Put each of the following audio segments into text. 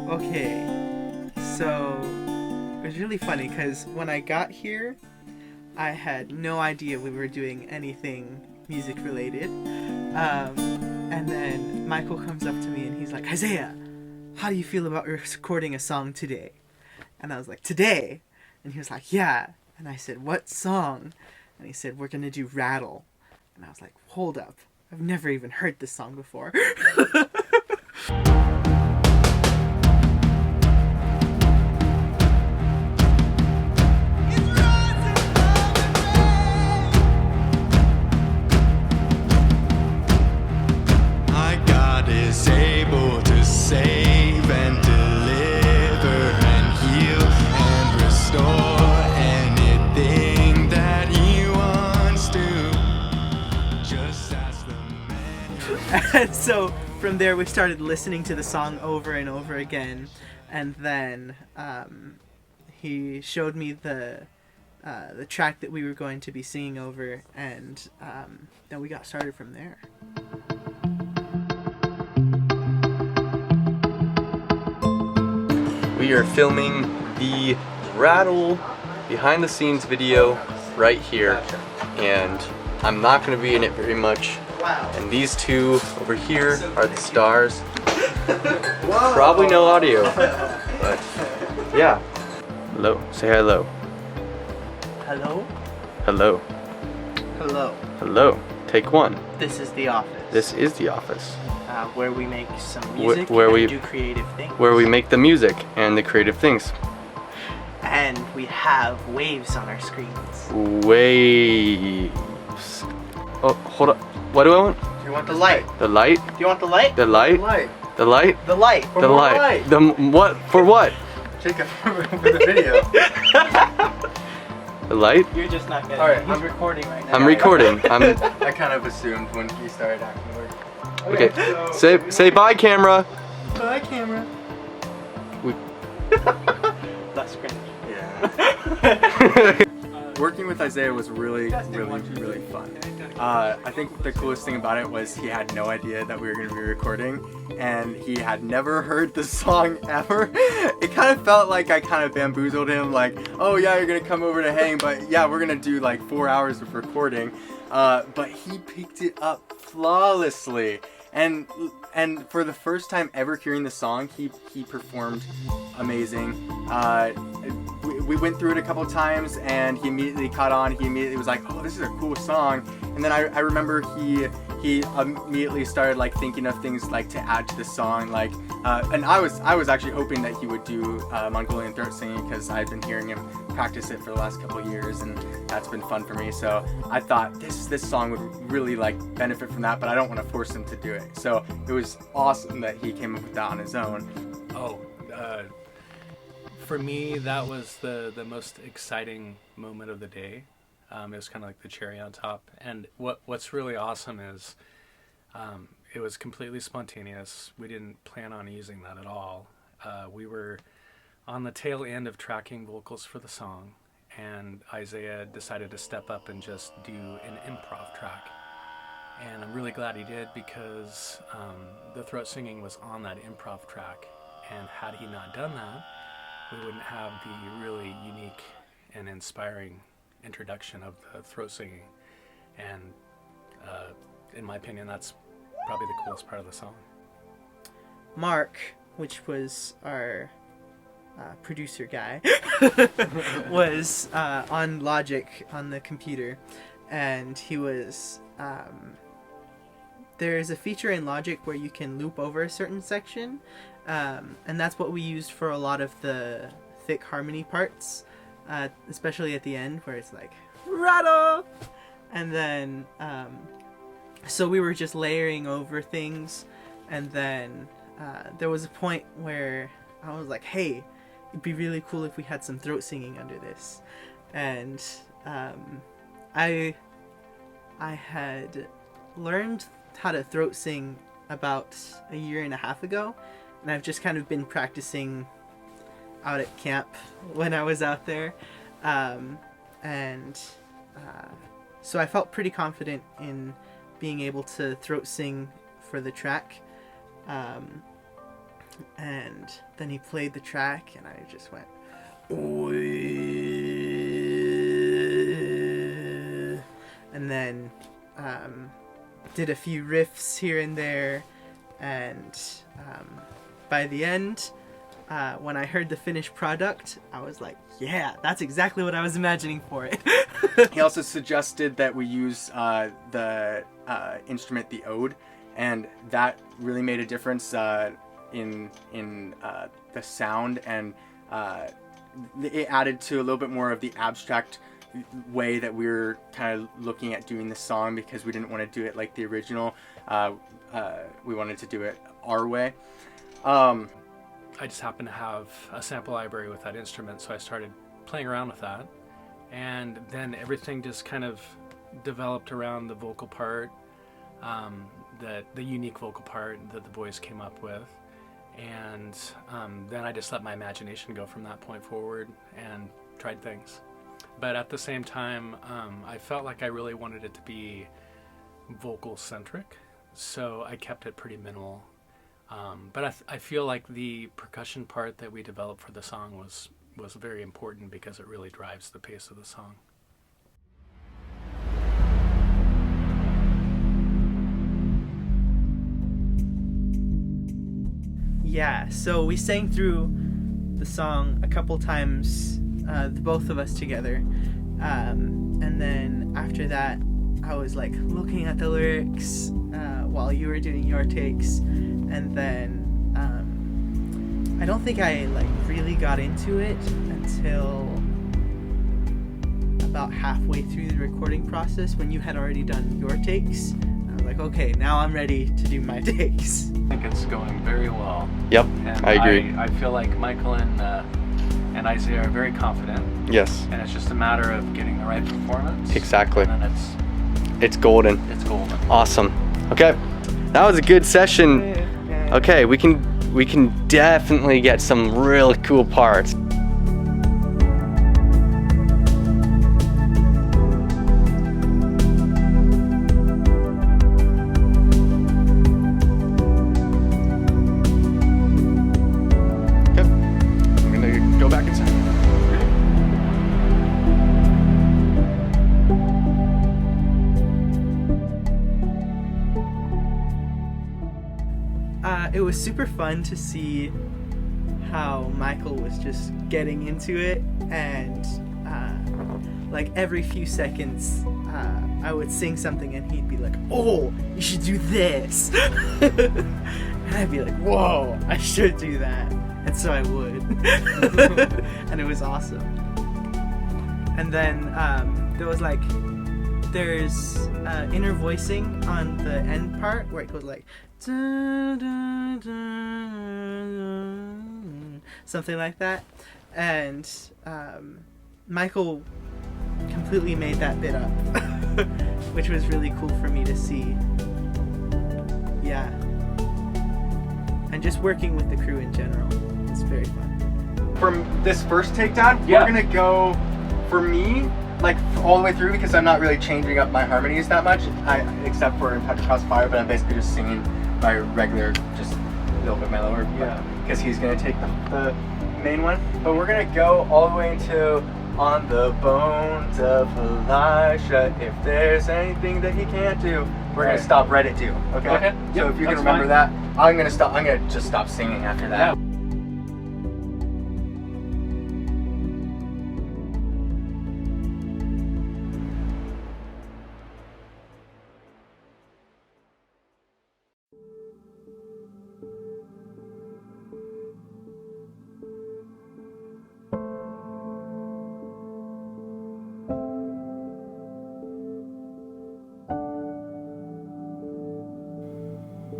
Okay, so it was really funny because when I got here, I had no idea we were doing anything music related. And then Michael comes up to me and he's like, Isaiah, how do you feel about recording a song today? And I was like, today? And he was like, yeah. And I said, what song? And he said, we're going to do Rattle. And I was like, hold up. I've never even heard this song before. Save and deliver and heal and restore anything that he wants to. Just ask the man. And so from there we started listening to the song over and over again, and then he showed me the track that we were going to be singing over, and then we got started from there. We are filming the Rattle behind the scenes video right here, and I'm not going to be in it very much. Wow. And these two over here are the stars. Probably no audio, but yeah. Hello, say hello. Hello? Hello. Hello. Hello. Take one. This is the office. This is the office. Where we make some music Where and we do creative things. Where we make the music and the creative things. And we have waves on our screens. Waves. Oh, hold up. What do I want? Do you want the light? The light? Do you want the light? The light? The light? The light. The light. The what? For what? Jacob, for the video. The light? You're just not getting Alright, it. He's recording right now. I'm recording. I kind of assumed when he started acting weird. Okay. Say bye, camera. Bye, camera. That's cringe. Yeah. Working with Isaiah was really fun. I think the coolest thing about it was he had no idea that we were going to be recording, and he had never heard the song ever. It kind of felt like I kind of bamboozled him, like, oh yeah, you're going to come over to hang, but yeah, we're going to do like 4 hours of recording. But he picked it up flawlessly. And for the first time ever hearing the song, he performed amazing. We went through it a couple times, and he immediately caught on. He immediately was like, "Oh, this is a cool song." And then I remember he immediately started like thinking of things like to add to the song, like. And I was actually hoping that he would do Mongolian throat singing, because I've been hearing him practice it for the last couple of years, and that's been fun for me. So I thought this song would really like benefit from that, but I don't want to force him to do it. So it was awesome that he came up with that on his own. For me, that was the most exciting moment of the day. It was kind of like the cherry on top. And what's really awesome is it was completely spontaneous. We didn't plan on using that at all. We were on the tail end of tracking vocals for the song, and Isaiah decided to step up and just do an improv track. And I'm really glad he did, because the throat singing was on that improv track, and had he not done that, we wouldn't have the really unique and inspiring introduction of the throat singing. And in my opinion, that's probably the coolest part of the song. Mark, which was our producer guy, was on Logic on the computer, and he was there's a feature in Logic where you can loop over a certain section, and that's what we used for a lot of the thick harmony parts, especially at the end where it's like Rattle, and then so we were just layering over things, and then there was a point where I was like, hey, it'd be really cool if we had some throat singing under this. And I had learned how to throat sing about a year and a half ago, and I've just kind of been practicing out at camp when I was out there, so I felt pretty confident in being able to throat sing for the track. And then he played the track, and I just went, and then did a few riffs here and there, and by the end, when I heard the finished product, I was like, yeah, that's exactly what I was imagining for it. He also suggested that we use the instrument, the ode, and that really made a difference in the sound, and it added to a little bit more of the abstract way that we were kind of looking at doing the song, because we didn't want to do it like the original. We wanted to do it our way. I just happened to have a sample library with that instrument, so I started playing around with that, and then everything just kind of developed around the vocal part, the unique vocal part that the boys came up with, and then I just let my imagination go from that point forward and tried things. But at the same time, I felt like I really wanted it to be vocal centric, so I kept it pretty minimal. But I feel like the percussion part that we developed for the song was very important, because it really drives the pace of the song. Yeah, so we sang through the song a couple times, the both of us together, and then after that I was like looking at the lyrics while you were doing your takes, and then I don't think I like really got into it until about halfway through the recording process, when you had already done your takes. I was like, okay, now I'm ready to do my takes. I think it's going very well. Yep, And I agree. I feel like Michael and Isaiah are very confident, Yes, and it's just a matter of getting the right performance. exactly. And then It's golden. it's golden. Awesome. Okay, that was a good session. Okay, we can definitely get some really cool parts. Okay, I'm gonna go back inside. It was super fun to see how Michael was just getting into it, and like every few seconds I would sing something and he'd be like, oh, you should do this. And I'd be like, whoa, I should do that. And so I would. And it was awesome. And then there's inner voicing on the end part where it goes like dun, dun, dun, dun, something like that, and Michael completely made that bit up, which was really cool for me to see. Yeah, and just working with the crew in general, it's very fun. From this first takedown, Yeah. we're gonna go, for me, like all the way through, because I'm not really changing up my harmonies that much, except for in Touch Across Fire, but I'm basically just singing my regular, just a little bit mellower, Yeah. because he's gonna take the main one. But we're gonna go all the way into On the Bones of Elisha, if there's anything that he can't do. We're gonna stop right at 2, okay? Okay. So Yep, if you can that's remember fine. that, I'm gonna just stop singing after that.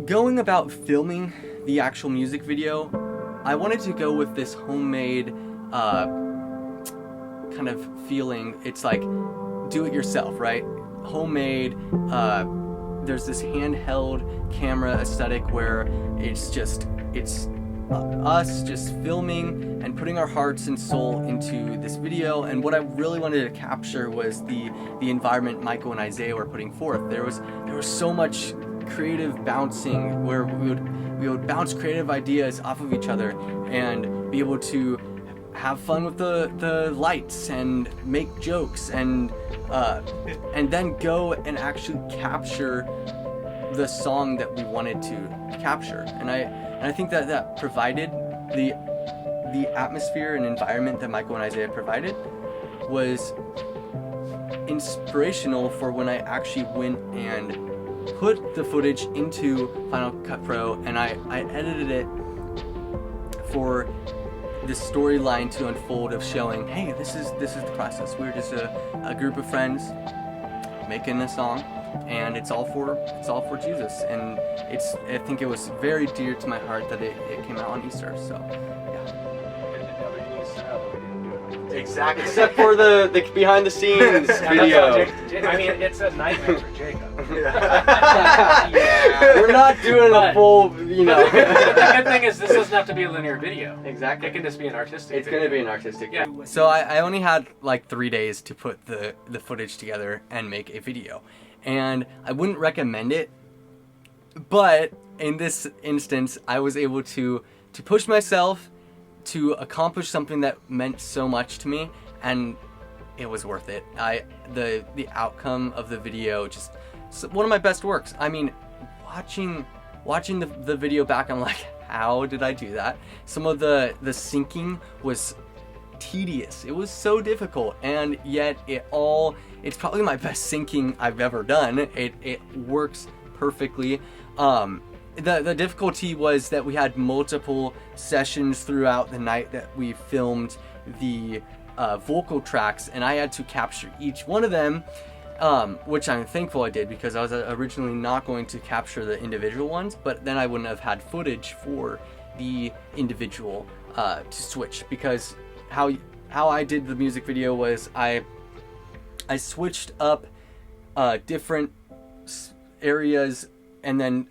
Going about filming the actual music video, I wanted to go with this homemade kind of feeling. It's like do it yourself, right? Homemade. There's this handheld camera aesthetic where it's us just filming and putting our hearts and soul into this video. And what I really wanted to capture was the environment Michael and Isaiah were putting forth. There was so much creative bouncing where we would bounce creative ideas off of each other and be able to have fun with the lights and make jokes and then go and actually capture the song that we wanted to capture. And I think that provided the atmosphere and environment that Michael and Isaiah provided was inspirational for when I actually went and put the footage into Final Cut Pro and I edited it for the storyline to unfold of showing, hey, this is the process. We're just a group of friends making a song, and it's all for Jesus. And I think it was very dear to my heart that it came out on Easter. So yeah. Exactly. Except for the behind the scenes video. I mean, it's a nightmare for Jacob. Yeah. We're not doing a full, you know. The good thing is this doesn't have to be a linear video. Exactly. It can just be an artistic It's video. going to be an artistic Yeah. video. So I only had like 3 days to put the footage together and make a video. And I wouldn't recommend it, but in this instance, I was able to push myself to accomplish something that meant so much to me, and it was worth it. The outcome of the video, just one of my best works. I mean, watching the video back, I'm like, how did I do that? Some of the syncing was tedious. It was so difficult, and yet it's probably my best syncing I've ever done. It works perfectly. The difficulty was that we had multiple sessions throughout the night that we filmed the vocal tracks, and I had to capture each one of them, which I'm thankful I did, because I was originally not going to capture the individual ones, but then I wouldn't have had footage for the individual to switch, because how I did the music video was I switched up different areas, and then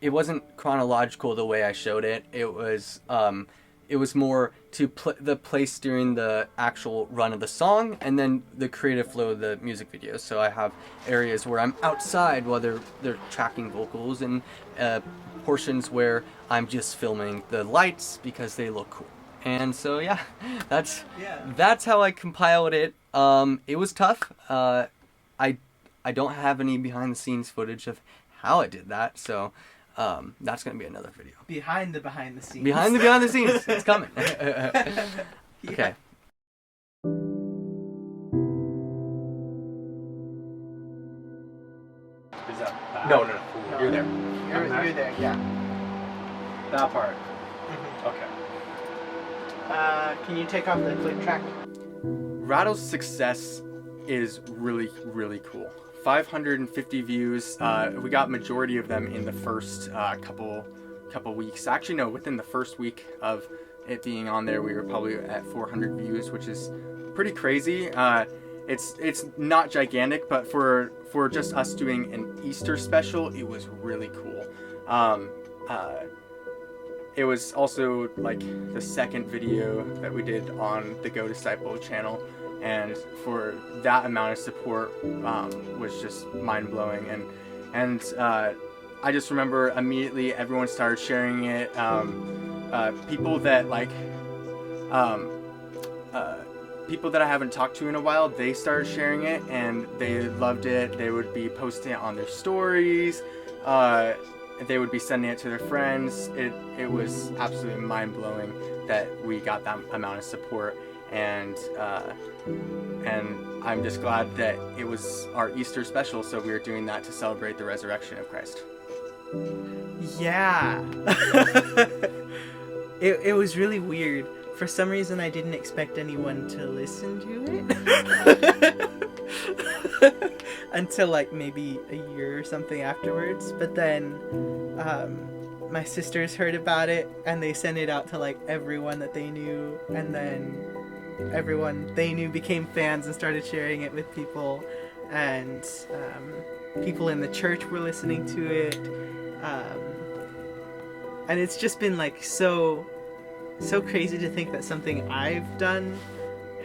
it wasn't chronological the way I showed it. It was more to the place during the actual run of the song, and then the creative flow of the music video. So I have areas where I'm outside while they're tracking vocals, and portions where I'm just filming the lights because they look cool. And so yeah, that's how I compiled it. It was tough. I don't have any behind the scenes footage of how I did that, so that's gonna be another video. Behind the scenes. Behind the scenes, it's coming. Okay. Is that bad? No. You're there. You're there, yeah. That part. Mm-hmm. Okay. Can you take off the click track? Rattle's success is really, really cool. 550 views. We got majority of them in the first couple weeks. Actually, no, within the first week of it being on there, we were probably at 400 views, which is pretty crazy. It's not gigantic, but for just us doing an Easter special, it was really cool. It was also like the second video that we did on the GoDisciple channel, and for that amount of support was just mind-blowing. And I just remember immediately everyone started sharing it. People that people that I haven't talked to in a while, they started sharing it and they loved it. They would be posting it on their stories. They would be sending it to their friends. It was absolutely mind-blowing that we got that amount of support, and I'm just glad that it was our Easter special, so we were doing that to celebrate the resurrection of Christ. Yeah. It was really weird. For some reason, I didn't expect anyone to listen to it until like maybe a year or something afterwards. But then my sisters heard about it and they sent it out to like everyone that they knew, and then everyone they knew became fans and started sharing it with people, and people in the church were listening to it, and it's just been like so crazy to think that something I've done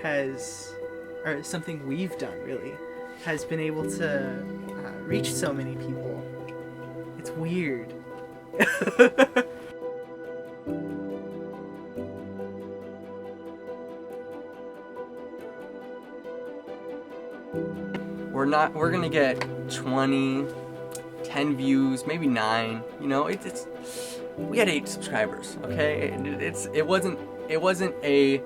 or something we've done really, has been able to reach so many people. It's weird. We're gonna get 20, 10 views, maybe 9. You know, we had 8 subscribers. Okay, it wasn't a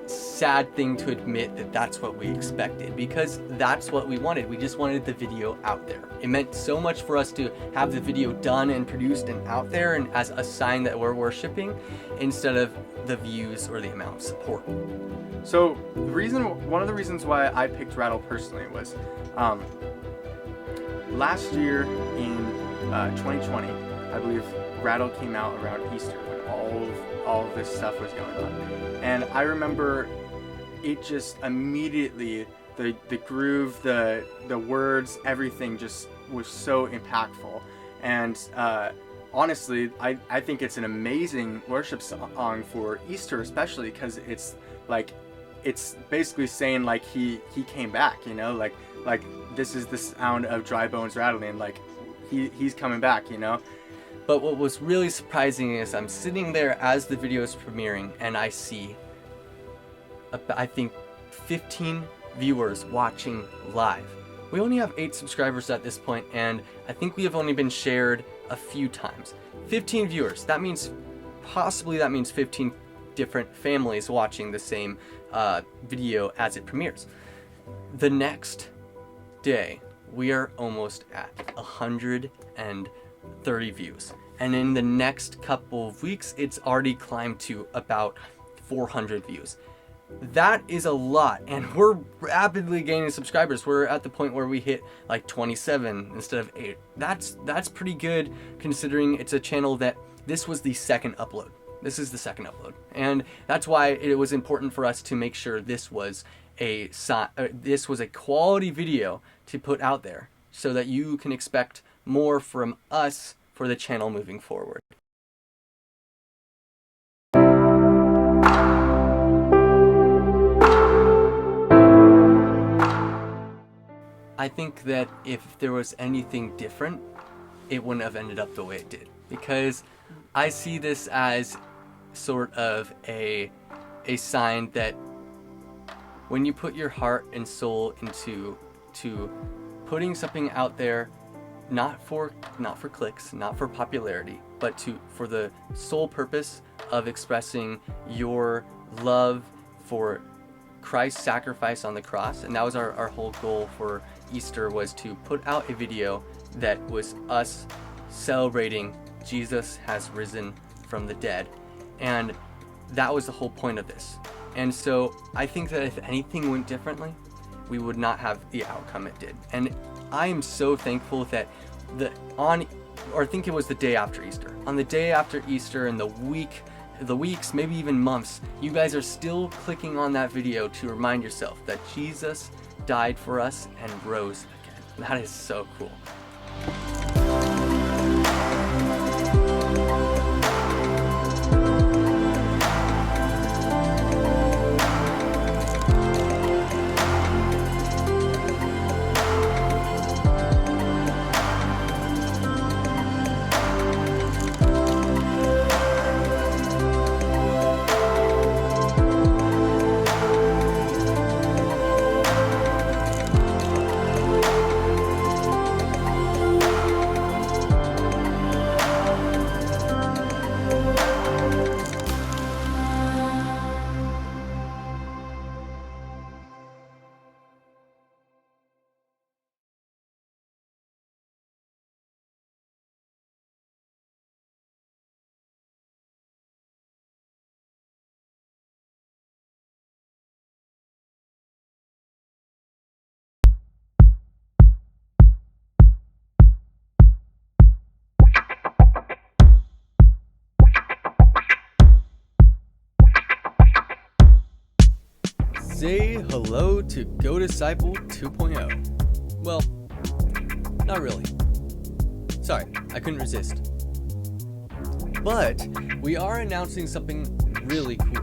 sad thing to admit that that's what we expected, because that's what we wanted. We just wanted the video out there. It meant so much for us to have the video done and produced and out there, and as a sign that we're worshiping, instead of the views or the amount of support. So one of the reasons why I picked Rattle personally was last year in 2020, I believe Rattle came out around Easter when all of this stuff was going on. And I remember it just immediately, the groove, the words, everything just was so impactful. And honestly, I think it's an amazing worship song for Easter, especially because it's basically saying like he came back, you know, like this is the sound of dry bones rattling, like he's coming back, you know. But what was really surprising is I'm sitting there as the video is premiering, and I see, I think, 15 viewers watching live. We only have 8 subscribers at this point, and I think we have only been shared a few times. 15 viewers. That means 15 different families watching the same video as it premieres. The next day, we are almost at 130 views. And in the next couple of weeks, it's already climbed to about 400 views. That is a lot, and we're rapidly gaining subscribers. We're at the point where we hit like 27 instead of 8. That's pretty good, considering it's a channel that this was the second upload. This is the second upload, and that's why it was important for us to make sure this was a quality video to put out there, so that you can expect more from us for the channel moving forward. I think that if there was anything different, it wouldn't have ended up the way it did, because I see this as sort of a sign that when you put your heart and soul into putting something out there, not for clicks, not for popularity, but for the sole purpose of expressing your love for Christ's sacrifice on the cross. And that was our whole goal for Easter, was to put out a video that was us celebrating Jesus has risen from the dead. And that was the whole point of this. And so I think that if anything went differently, we would not have the outcome it did. And I am so thankful that I think it was the day after Easter. On the day after Easter, and the weeks, maybe even months, you guys are still clicking on that video to remind yourself that Jesus died for us and rose again. That is so cool. Say hello to GoDisciple 2.0. Well, not really. Sorry, I couldn't resist. But we are announcing something really cool.